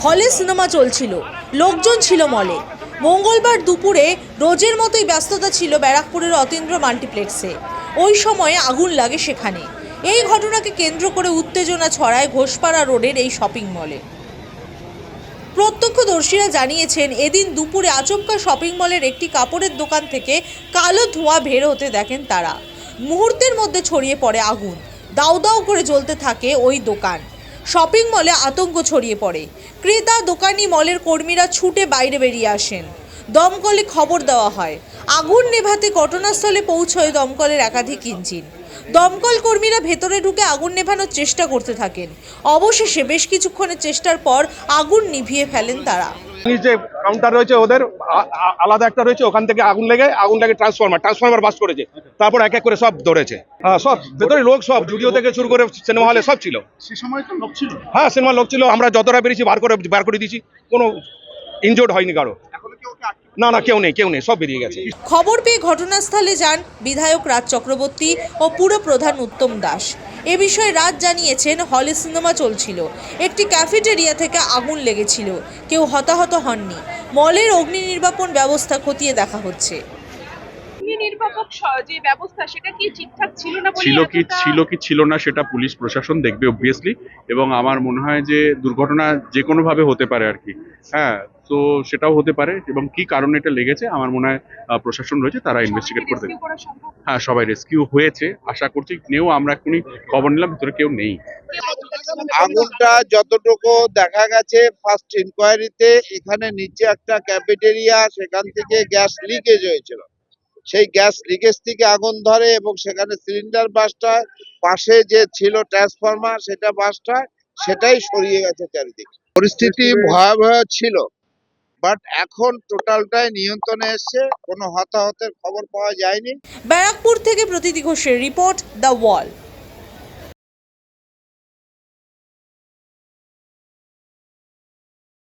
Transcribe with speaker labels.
Speaker 1: হলে সিনেমা চলছিল, লোকজন ছিল মলে। মঙ্গলবার দুপুরে রোজের মতোই ব্যস্ততা ছিল ব্যারাকপুরের অতীন্দ্র মাল্টিপ্লেক্সে। ওই সময়ে আগুন লাগে সেখানে। এই ঘটনাকে কেন্দ্র করে উত্তেজনা ছড়ায় ঘোষপাড়া রোডের এই শপিং মলে। প্রত্যক্ষদর্শীরা জানিয়েছেন, এদিন দুপুরে আচমকা শপিং মলের একটি কাপড়ের দোকান থেকে কালো ধোঁয়া বের হতে দেখেন তারা। মুহূর্তের মধ্যে ছড়িয়ে পড়ে আগুন। দাউ দাউ করে জ্বলতে থাকে ওই দোকান। শপিং মলে আতঙ্ক ছড়িয়ে পড়ে। ক্রেতা, দোকানি, মলের কর্মীরা ছুটে বাইরে বেরিয়ে আসেন। দমকলে খবর দেওয়া হয়। আগুন নেভাতে ঘটনাস্থলে পৌঁছয় দমকলের একাধিক ইঞ্জিন। দমকল কর্মীরা ভেতরে ঢুকে আগুন নেভানোর চেষ্টা করতে থাকেন। অবশেষে বেশ কিছুক্ষণের চেষ্টার পর আগুন নিভিয়ে ফেলেন তারা।
Speaker 2: যে কাউন্টার রয়েছে ওদের আলাদা একটা রয়েছে, ওখান থেকে আগুন লেগে ট্রান্সফরমার বাস্ট করেছে। তারপর এক এক করে সব দৌড়েছে। সব ভেতরে লোক, সব জুডিও থেকে শুরু করে সিনেমা হলে সব ছিল।
Speaker 3: সে সময় তো লোক ছিল।
Speaker 2: হ্যাঁ, সিনেমা লোক ছিল। আমরা যতটা বেরিয়েছি বার করে দিয়েছি। কোনো ইনজোর্ড হয়নি কারো। না, কেউ নেই, সব বেরিয়ে গেছে।
Speaker 1: খবর পেয়ে ঘটনাস্থলে যান বিধায়ক রাজ চক্রবর্তী ও পুর প্রধান উত্তম দাস। এ বিষয়ে রাজ জানিয়েছেন, হলে সিনেমা চলছিল, একটি ক্যাফেটেরিয়া থেকে আগুন লেগেছিল, কেউ হতাহত হননি। মলের অগ্নি নির্বাপন ব্যবস্থা খতিয়ে দেখা হচ্ছে।
Speaker 4: যে ব্যবস্থা সেটা কি ঠিকঠাক ছিল না বলে
Speaker 3: ছিল না সেটা পুলিশ প্রশাসন দেখবে অবভিয়াসলি। এবং আমার মনে হয় যে দুর্ঘটনা যে কোনো ভাবে হতে পারে আর কি। হ্যাঁ, তো সেটাও হতে পারে। এবং কি কারণে এটা লেগেছে আমার মনে হয় প্রশাসন রয়েছে, তারা ইনভেস্টিগেট করবে। হ্যাঁ, সবাই রেস্কিউ হয়েছে আশা করছি। আমরা এখনই খবর নিলাম ভিতরে কেউ নেই।
Speaker 5: আগুনটা যতটুকু দেখা গেছে ফার্স্ট ইনকোয়ারিতে, এখানে নিচে একটা ক্যাফেটেরিয়া, সেখান থেকে গ্যাস লিকেজ হয়েছিল। সেই গ্যাস লিকেজ থেকে আগুন ধরে এবং সেখানে সিলিন্ডার বাসটা, পাশে যে ছিল ট্রান্সফরমার সেটাই সরিয়ে গেছে চারিদিকে। পরিস্থিতি ভয়াবহ ছিল, বাট এখন টোটালটাই নিয়ন্ত্রণে এসছে, কোনো হতাহতের খবর পাওয়া যায়নি।
Speaker 1: ব্যারাকপুর থেকে প্রতীতি ঘোষের রিপোর্ট, দ্য ওয়াল।